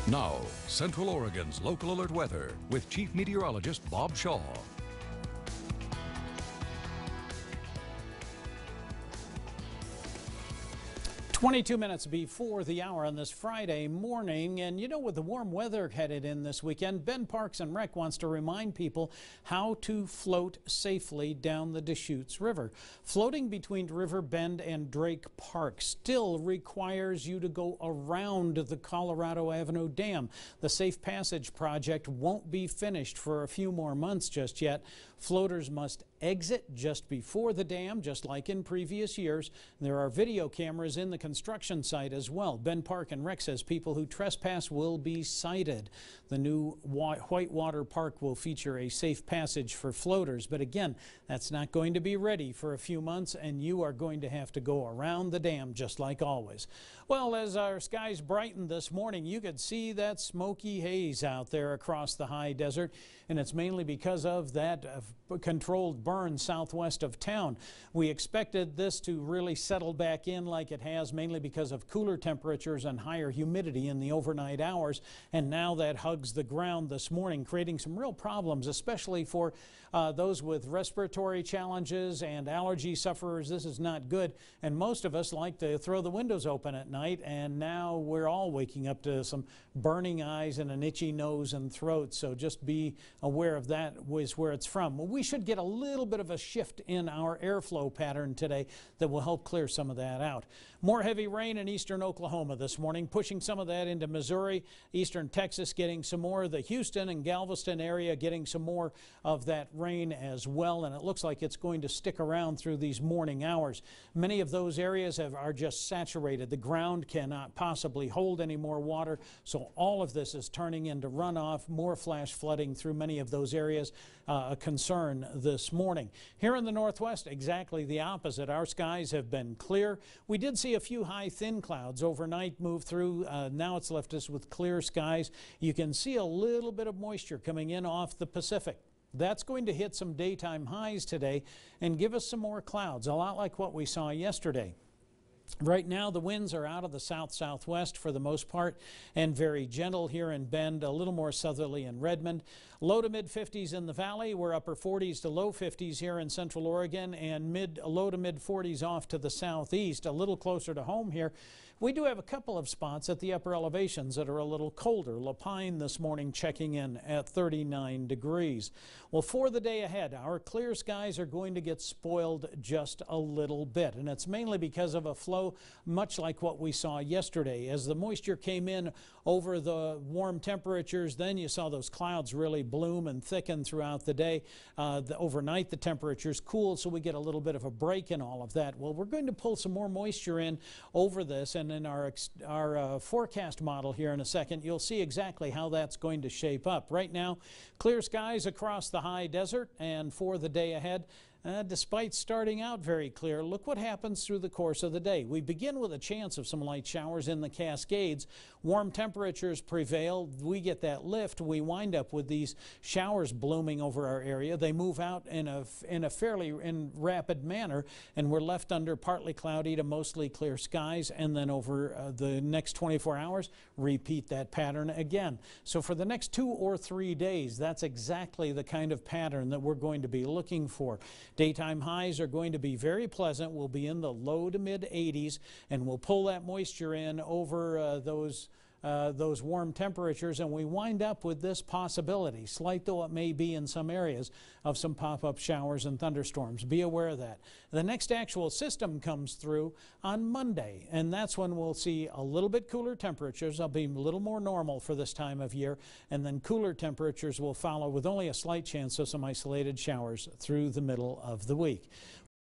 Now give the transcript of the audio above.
Now, Central Oregon's local alert weather with Chief Meteorologist Bob Shaw. 22 minutes before the hour on this Friday morning, and you know, with the warm weather headed in this weekend, Ben Parks and Rec wants to remind people how to float safely down the Deschutes River. Floating between River Bend and Drake Park still requires you to go around the Colorado Avenue Dam. The Safe Passage project won't be finished for a few more months just yet. Floaters must exit just before the dam, just like in previous years. There are video cameras in the construction site as well. Ben Park and Rec says people who trespass will be cited. The new Whitewater Park will feature a safe passage for floaters, but again, that's not going to be ready for a few months, and you are going to have to go around the dam just like always. Well, as our skies brightened this morning, you could see that smoky haze out there across the high desert, and it's mainly because of that controlled burn southwest of town. We expected this to really settle back in like it has, mainly because of cooler temperatures and higher humidity in the overnight hours, and now that hugs the ground this morning, creating some real problems, especially for those with respiratory challenges and allergy sufferers. This is not good, and most of us like to throw the windows open at night, and now we're all waking up to some burning eyes and an itchy nose and throat, so just be aware of that is where it's from. Well, we should get a little bit of a shift in our airflow pattern today that will help clear some of that out. More heavy rain in eastern Oklahoma this morning, pushing some of that into Missouri, eastern Texas getting some more, the Houston and Galveston area getting some more of that rain as well, and it looks like it's going to stick around through these morning hours. Many of those areas are just saturated. The ground cannot possibly hold any more water, so all of this is turning into runoff, more flash flooding through many of those areas, a concern this morning. Here in the northwest, exactly the opposite. Our skies have been clear. We did see a few high thin clouds overnight move through. Now it's left us with clear skies. You can see a little bit of moisture coming in off the Pacific. That's going to hit some daytime highs today and give us some more clouds, a lot like what we saw yesterday. Right now, the winds are out of the south-southwest for the most part and very gentle here in Bend, a little more southerly in Redmond. Low to mid-50s in the valley. We're upper 40s to low 50s here in Central Oregon, and low to mid-40s off to the southeast, a little closer to home here. We do have a couple of spots at the upper elevations that are a little colder. Lapine this morning checking in at 39 degrees. Well, for the day ahead, our clear skies are going to get spoiled just a little bit, and it's mainly because of a flow much like what we saw yesterday. As the moisture came in over the warm temperatures, then you saw those clouds really bloom and thicken throughout the day. Overnight, the temperatures cooled, so we get a little bit of a break in all of that. Well, we're going to pull some more moisture in over this, and in our forecast model here in a second, you'll see exactly how that's going to shape up. Right now, clear skies across the high desert, and for the day ahead, despite starting out very clear, look what happens through the course of the day. We begin with a chance of some light showers in the Cascades. Warm temperatures prevail. We get that lift. We wind up with these showers blooming over our area. They move out in a fairly rapid manner, and we're left under partly cloudy to mostly clear skies, and then over the next 24 hours, repeat that pattern again. So for the next 2 or 3 days, that's exactly the kind of pattern that we're going to be looking for. Daytime highs are going to be very pleasant. We'll be in the low to mid 80s, and we'll pull that moisture in over those warm temperatures, and we wind up with this possibility, slight though it may be in some areas, of some pop-up showers and thunderstorms. Be aware of that. The next actual system comes through on Monday, and that's when we'll see a little bit cooler temperatures. They'll be a little more normal for this time of year, and then cooler temperatures will follow with only a slight chance of some isolated showers through the middle of the week.